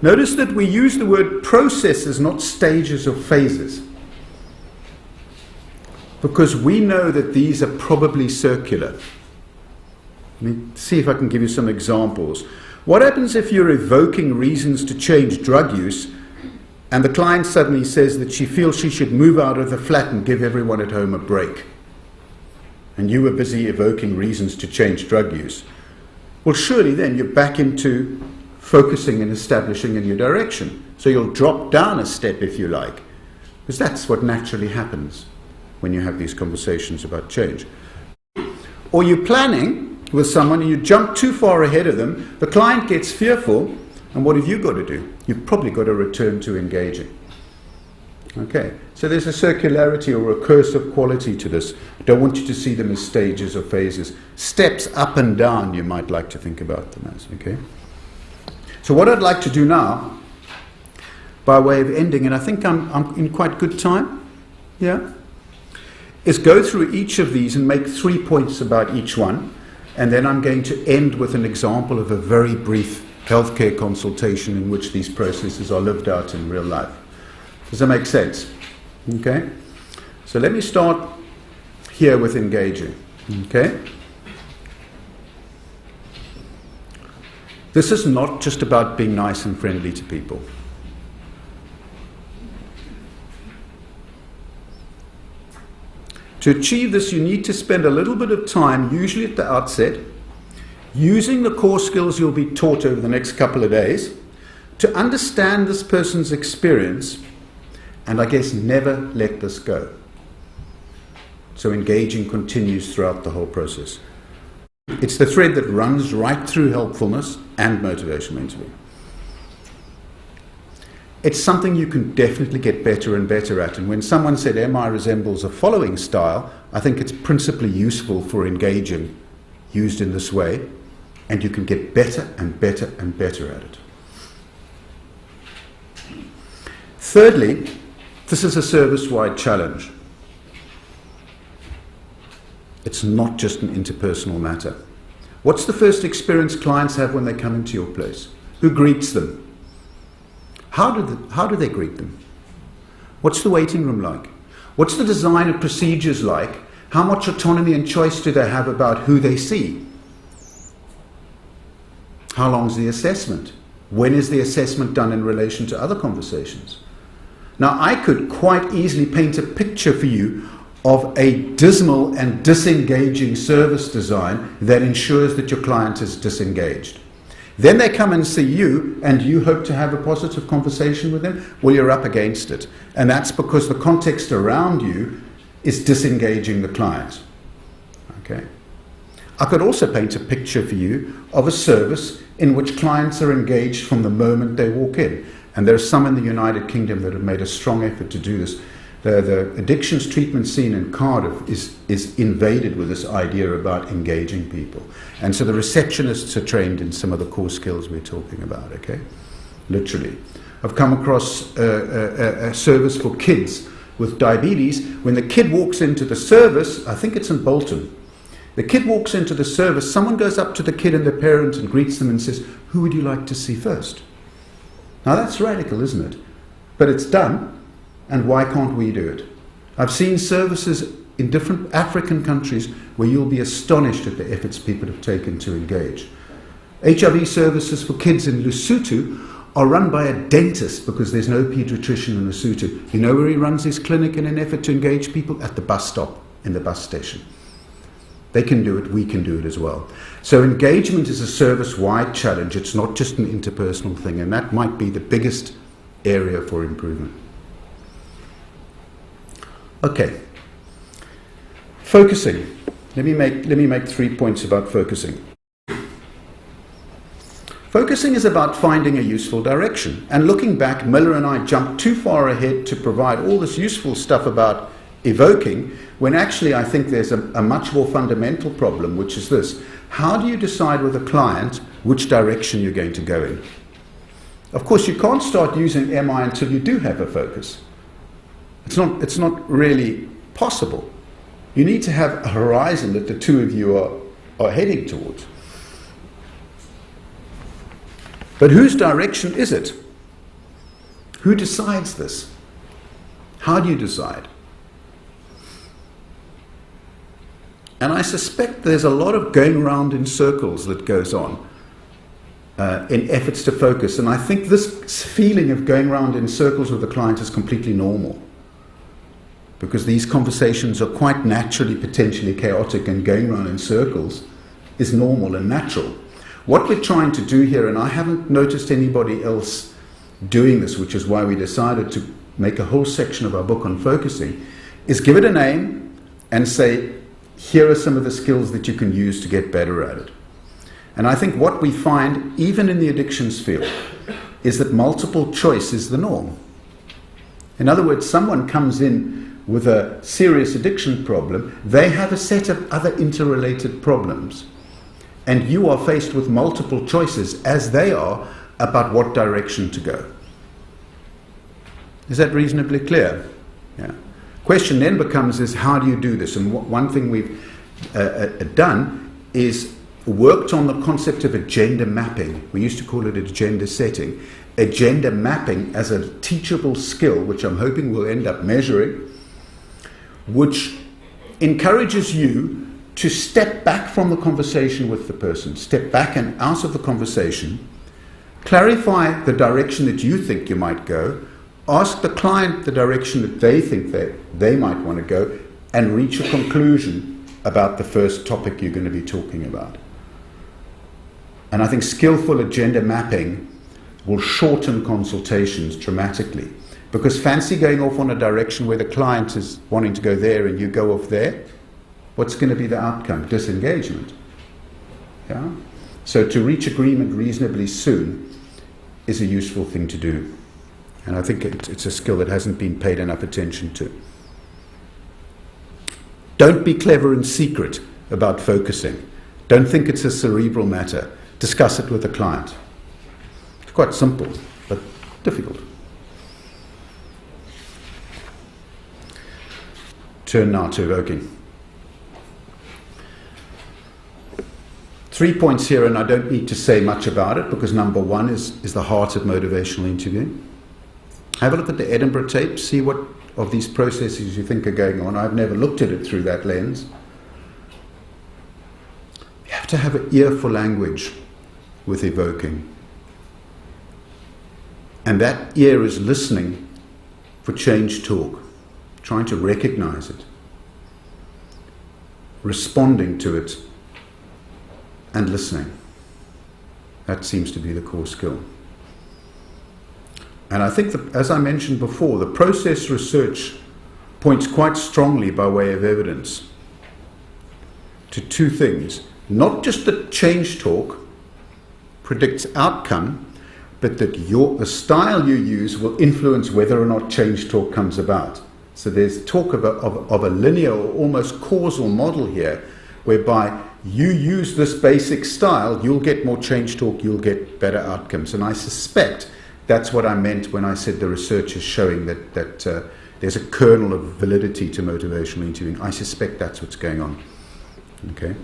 Notice that we use the word processes, not stages or phases, because we know that these are probably circular. Let me see if I can give you some examples. What happens if you're evoking reasons to change drug use and the client suddenly says that she feels she should move out of the flat and give everyone at home a break? And you were busy evoking reasons to change drug use. Well, surely then you're back into focusing and establishing a new direction. So you'll drop down a step, if you like, because that's what naturally happens when you have these conversations about change. Or you're planning with someone and you jump too far ahead of them, the client gets fearful, and what have you got to do? You've probably got to return to engaging. Okay, so there's a circularity or a recursive quality to this. I don't want you to see them as stages or phases. Steps up and down, you might like to think about them as, okay? So what I'd like to do now, by way of ending, and I think I'm in quite good time, yeah, is go through each of these and make 3 points about each one, and then I'm going to end with an example of a very brief healthcare consultation in which these processes are lived out in real life. Does that make sense? Okay? So let me start here with engaging. Okay? This is not just about being nice and friendly to people. To achieve this, you need to spend a little bit of time, usually at the outset, using the core skills you'll be taught over the next couple of days to understand this person's experience, and I guess never let this go. So engaging continues throughout the whole process. It's the thread that runs right through helpfulness and motivational interviewing. It's something you can definitely get better and better at. And when someone said MI resembles a following style, I think it's principally useful for engaging used in this way, and you can get better and better and better at it. Thirdly, this is a service-wide challenge. It's not just an interpersonal matter. What's the first experience clients have when they come into your place? Who greets them? How do they greet them? What's the waiting room like? What's the design of procedures like? How much autonomy and choice do they have about who they see? How long is the assessment? When is the assessment done in relation to other conversations? Now, I could quite easily paint a picture for you of a dismal and disengaging service design that ensures that your client is disengaged. Then they come and see you, and you hope to have a positive conversation with them. Well, you're up against it. And that's because the context around you is disengaging the client. Okay? I could also paint a picture for you of a service in which clients are engaged from the moment they walk in. And there are some in the United Kingdom that have made a strong effort to do this. The addictions treatment scene in Cardiff is invaded with this idea about engaging people. And so the receptionists are trained in some of the core skills we're talking about, okay? Literally. I've come across a service for kids with diabetes. When the kid walks into the service, I think it's in Bolton, the kid walks into the service, someone goes up to the kid and the parent and greets them and says, "Who would you like to see first?" Now that's radical, isn't it? But it's done. And why can't we do it? I've seen services in different African countries where you'll be astonished at the efforts people have taken to engage. HIV services for kids in Lesotho are run by a dentist because there's no pediatrician in Lesotho. You know where he runs his clinic in an effort to engage people? At the bus stop, in the bus station. They can do it, we can do it as well. So engagement is a service-wide challenge. It's not just an interpersonal thing, and that might be the biggest area for improvement. Okay, focusing. Let me make 3 points about focusing. Focusing is about finding a useful direction. And looking back, Miller and I jumped too far ahead to provide all this useful stuff about evoking, when actually I think there's a much more fundamental problem, which is this. How do you decide with a client which direction you're going to go in? Of course, you can't start using MI until you do have a focus. It's not really possible. You need to have a horizon that the two of you are heading towards. But whose direction is it? Who decides this? How do you decide? And I suspect there's a lot of going around in circles that goes on in efforts to focus. And I think this feeling of going around in circles with the client is completely normal, because these conversations are quite naturally potentially chaotic, and going around in circles is normal and natural. What we're trying to do here, and I haven't noticed anybody else doing this, which is why we decided to make a whole section of our book on focusing, is give it a name and say, here are some of the skills that you can use to get better at it. And I think what we find, even in the addictions field, is that multiple choice is the norm. In other words, someone comes in with a serious addiction problem, they have a set of other interrelated problems, and you are faced with multiple choices, as they are, about what direction to go. Is that reasonably clear? Yeah. Question then becomes is, how do you do this? And one thing we've done is worked on the concept of agenda mapping. We used to call it agenda setting. Agenda mapping as a teachable skill, which I'm hoping we'll end up measuring, which encourages you to step back from the conversation with the person, step back and out of the conversation, clarify the direction that you think you might go, ask the client the direction that they think they might want to go, and reach a conclusion about the first topic you're going to be talking about. And I think skillful agenda mapping will shorten consultations dramatically, because fancy going off on a direction where the client is wanting to go there and you go off there, what's going to be the outcome? Disengagement. Yeah? So to reach agreement reasonably soon is a useful thing to do. And I think it's a skill that hasn't been paid enough attention to. Don't be clever in secret about focusing. Don't think it's a cerebral matter. Discuss it with the client. It's quite simple, but difficult. Turn now to evoking. 3 points here, and I don't need to say much about it, because number one is the heart of motivational interviewing. Have a look at the Edinburgh tape, see what of these processes you think are going on. I've never looked at it through that lens. You have to have an ear for language with evoking. And that ear is listening for change talk, trying to recognize it, responding to it, and listening. That seems to be the core skill. And I think, as I mentioned before, the process research points quite strongly by way of evidence to two things. Not just that change talk predicts outcome, but that the style you use will influence whether or not change talk comes about. So there's talk of a linear or almost causal model here, whereby you use this basic style, you'll get more change talk, you'll get better outcomes. And I suspect that's what I meant when I said the research is showing that there's a kernel of validity to motivational interviewing. I suspect that's what's going on. Okay.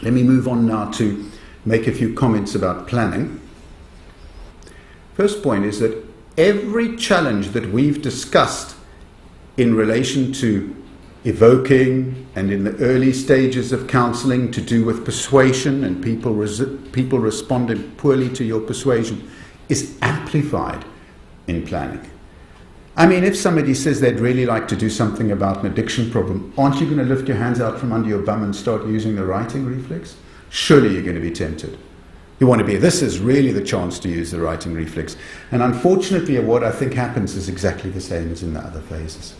Let me move on now to make a few comments about planning. First point is that every challenge that we've discussed in relation to evoking and in the early stages of counseling to do with persuasion and people responding poorly to your persuasion is amplified in planning. I mean, if somebody says they'd really like to do something about an addiction problem, aren't you going to lift your hands out from under your bum and start using the writing reflex? Surely you're going to be tempted. You want to be, this is really the chance to use the writing reflex. And unfortunately, what I think happens is exactly the same as in the other phases.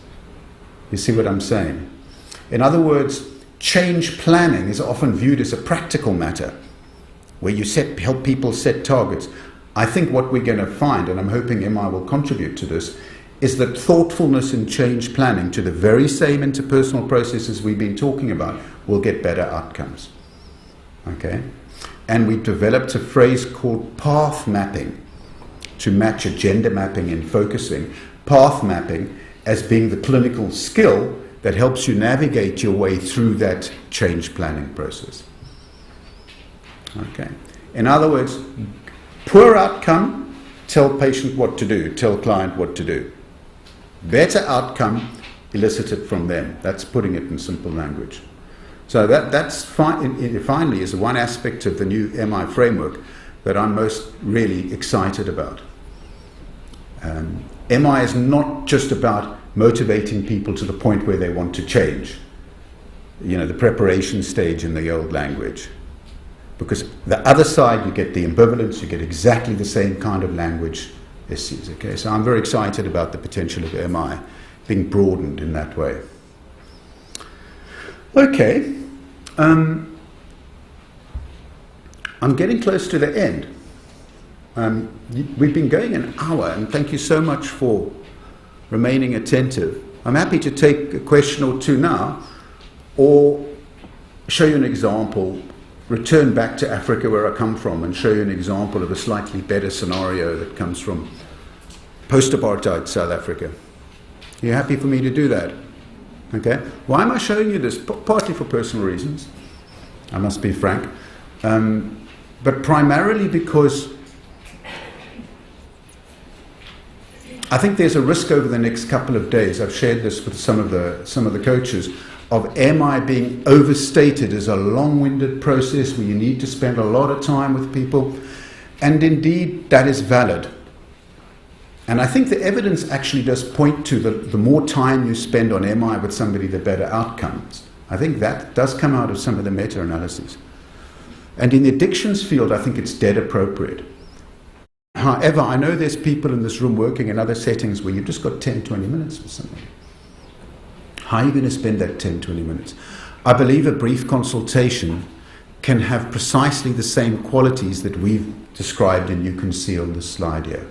You see what I'm saying? In other words, change planning is often viewed as a practical matter, where you help people set targets. I think what we're going to find, and I'm hoping MI will contribute to this, is that thoughtfulness in change planning to the very same interpersonal processes we've been talking about will get better outcomes. Okay? And we developed a phrase called path mapping to match agenda mapping and focusing. Path mapping as being the clinical skill that helps you navigate your way through that change planning process. Okay. In other words, poor outcome, tell patient what to do, tell client what to do. Better outcome, elicit it from them. That's putting it in simple language. So that's finally is one aspect of the new MI framework that I'm most really excited about. MI is not just about motivating people to the point where they want to change. You know, the preparation stage in the old language. Because the other side, you get the ambivalence, you get exactly the same kind of language issues. Okay, so I'm very excited about the potential of MI being broadened in that way. Okay, I'm getting close to the end. We've been going an hour, and thank you so much for remaining attentive. I'm happy to take a question or two now, or show you an example, return back to Africa where I come from and show you an example of a slightly better scenario that comes from post-apartheid South Africa. Are you happy for me to do that? Okay. Why am I showing you this? Partly for personal reasons, I must be frank, but primarily because I think there's a risk over the next couple of days. I've shared this with some of the coaches, of MI being overstated as a long-winded process where you need to spend a lot of time with people, and indeed that is valid. And I think the evidence actually does point to the more time you spend on MI with somebody, the better outcomes. I think that does come out of some of the meta-analyses. And in the addictions field, I think it's dead appropriate. However, I know there's people in this room working in other settings where you've just got 10, 20 minutes with somebody. How are you going to spend that 10, 20 minutes? I believe a brief consultation can have precisely the same qualities that we've described, and you can see on this slide here.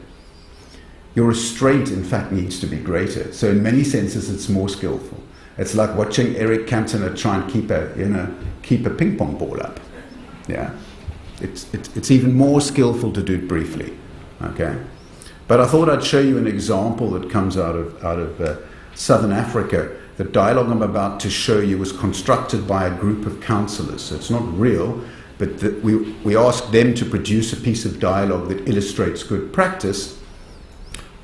Your restraint, in fact, needs to be greater. So in many senses, it's more skillful. It's like watching Eric Cantona try and keep a ping pong ball up. Yeah, it's even more skillful to do it briefly. Okay, but I thought I'd show you an example that comes out of Southern Africa. The dialogue I'm about to show you was constructed by a group of counsellors. So it's not real, but we asked them to produce a piece of dialogue that illustrates good practice.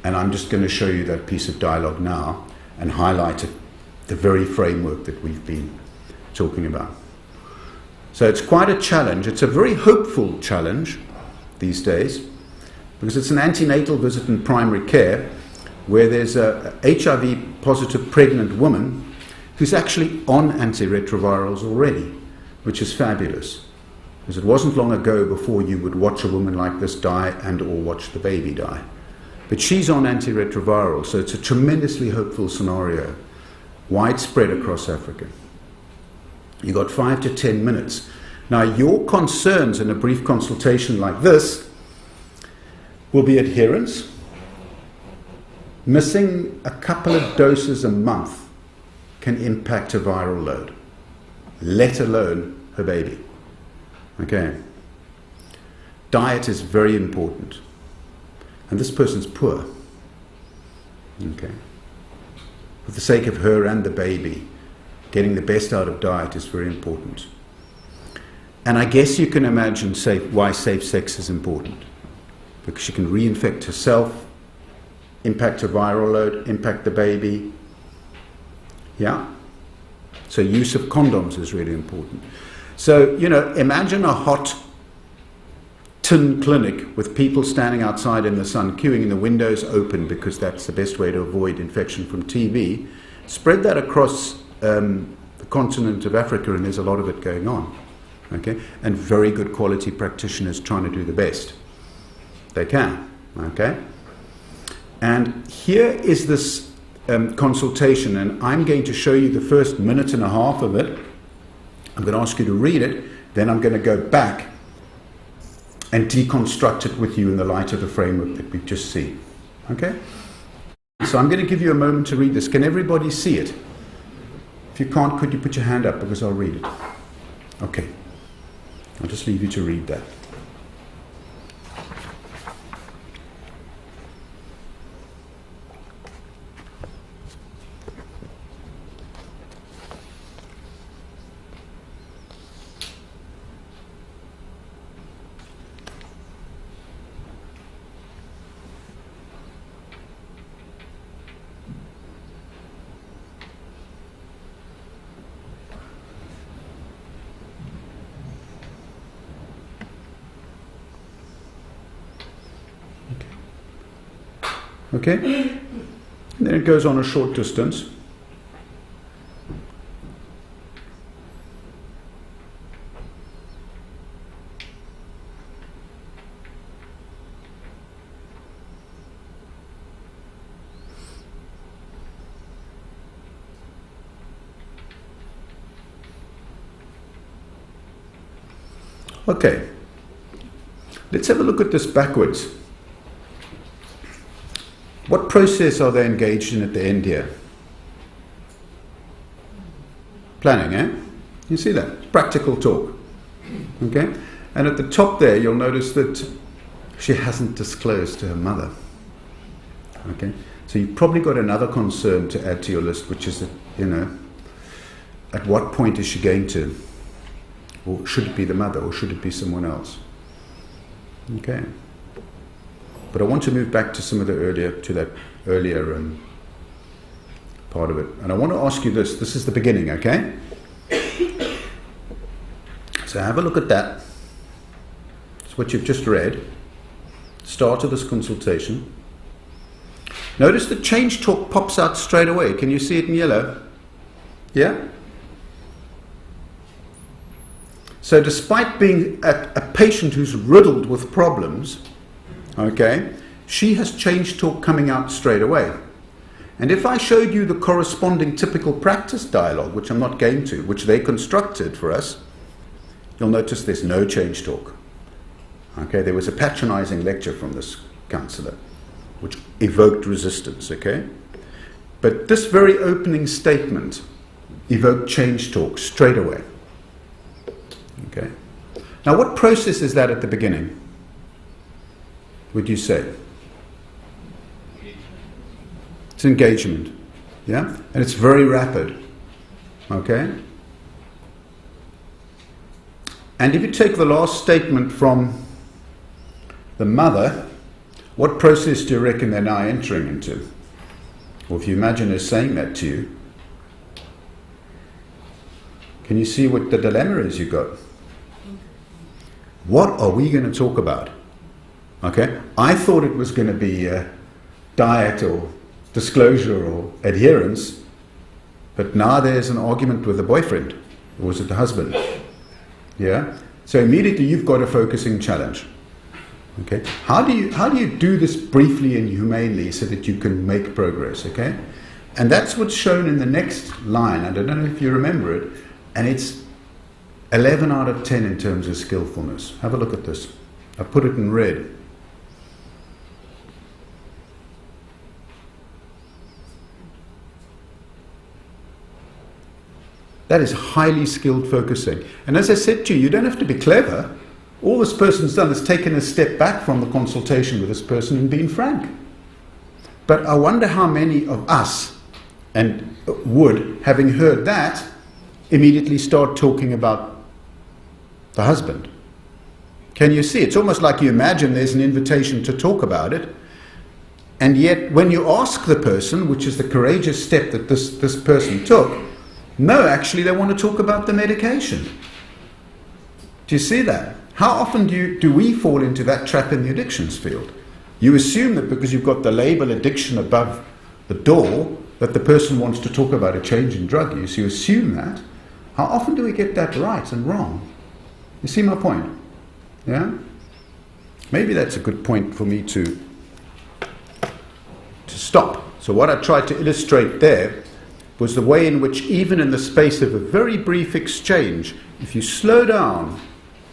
And I'm just going to show you that piece of dialogue now and highlight the very framework that we've been talking about. So it's quite a challenge. It's a very hopeful challenge these days, because it's an antenatal visit in primary care where there's a HIV-positive pregnant woman who's actually on antiretrovirals already, which is fabulous. Because it wasn't long ago before you would watch a woman like this die and or watch the baby die. But she's on antiretrovirals, so it's a tremendously hopeful scenario, widespread across Africa. You've got 5 to 10 minutes. Now, your concerns in a brief consultation like this will be adherence. Missing a couple of doses a month can impact her viral load, let alone her baby. Okay. Diet is very important. And this person's poor. Okay. For the sake of her and the baby, getting the best out of diet is very important. And I guess you can imagine why safe sex is important. Because she can reinfect herself, impact her viral load, impact the baby. Yeah? So use of condoms is really important. So, imagine a hot tin clinic with people standing outside in the sun queuing and the windows open, because that's the best way to avoid infection from TB. Spread that across the continent of Africa, and there's a lot of it going on. Okay? And very good quality practitioners trying to do the best they can. Okay? And here is this consultation, and I'm going to show you the first minute and a half of it. I'm going to ask you to read it, then I'm going to go back and deconstruct it with you in the light of the framework that we've just seen. Okay? So I'm going to give you a moment to read this. Can everybody see it? If you can't, could you put your hand up because I'll read it? Okay. I'll just leave you to read that. Okay? And then it goes on a short distance. Okay. Let's have a look at this backwards. What process are they engaged in at the end here? Planning, eh? You see that? It's practical talk. Okay? And at the top there, you'll notice that she hasn't disclosed to her mother. Okay? So you've probably got another concern to add to your list, which is that, at what point is she going to? Or should it be the mother, or should it be someone else? Okay. But I want to move back to that earlier part of it. And I want to ask you this. This is the beginning, okay? So have a look at that. It's what you've just read. Start of this consultation. Notice the change talk pops out straight away. Can you see it in yellow? Yeah? So despite being a patient who's riddled with problems, okay, she has change talk coming out straight away. And if I showed you the corresponding typical practice dialogue, which I'm not going to, which they constructed for us, you'll notice there's no change talk. Okay, there was a patronizing lecture from this counselor, which evoked resistance, okay? But this very opening statement evoked change talk straight away. Okay. Now what process is that at the beginning? Would you say? It's engagement. Yeah? And it's very rapid. Okay? And if you take the last statement from the mother, what process do you reckon they're now entering into? Or if you imagine her saying that to you, can you see what the dilemma is you got? What are we going to talk about? Okay, I thought it was going to be diet or disclosure or adherence, but now there's an argument with the boyfriend, or was it the husband? Yeah. So immediately you've got a focusing challenge. Okay. How do you do this briefly and humanely so that you can make progress? Okay. And that's what's shown in the next line. And I don't know if you remember it, and it's 11 out of 10 in terms of skillfulness. Have a look at this. I put it in red. That is highly skilled focusing. And as I said to you, you don't have to be clever. All this person's done is taken a step back from the consultation with this person and been frank. But I wonder how many of us would, having heard that, immediately start talking about the husband. Can you see? It's almost like you imagine there's an invitation to talk about it, and yet when you ask the person, which is the courageous step that this person took, no, actually they want to talk about the medication. Do you see that? How often do we fall into that trap in the addictions field? You assume that because you've got the label addiction above the door, that the person wants to talk about a change in drug use. You assume that. How often do we get that right and wrong? You see my point? Yeah? Maybe that's a good point for me to stop. So what I tried to illustrate there, was the way in which, even in the space of a very brief exchange, if you slow down,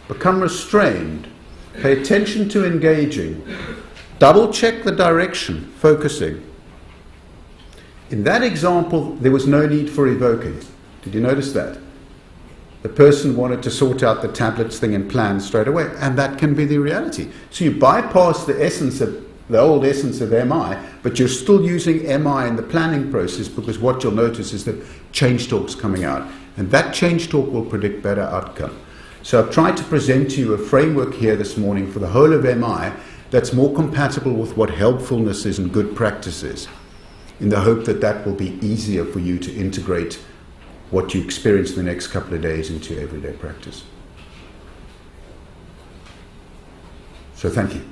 become restrained, pay attention to engaging, double check the direction, focusing. In that example, there was no need for evoking. Did you notice that? The person wanted to sort out the tablets thing and plan straight away, and that can be the reality. So you bypass the old essence of MI, but you're still using MI in the planning process, because what you'll notice is that change talk's coming out, and that change talk will predict better outcome. So I've tried to present to you a framework here this morning for the whole of MI that's more compatible with what helpfulness is and good practice is, in the hope that that will be easier for you to integrate what you experience in the next couple of days into everyday practice. So thank you.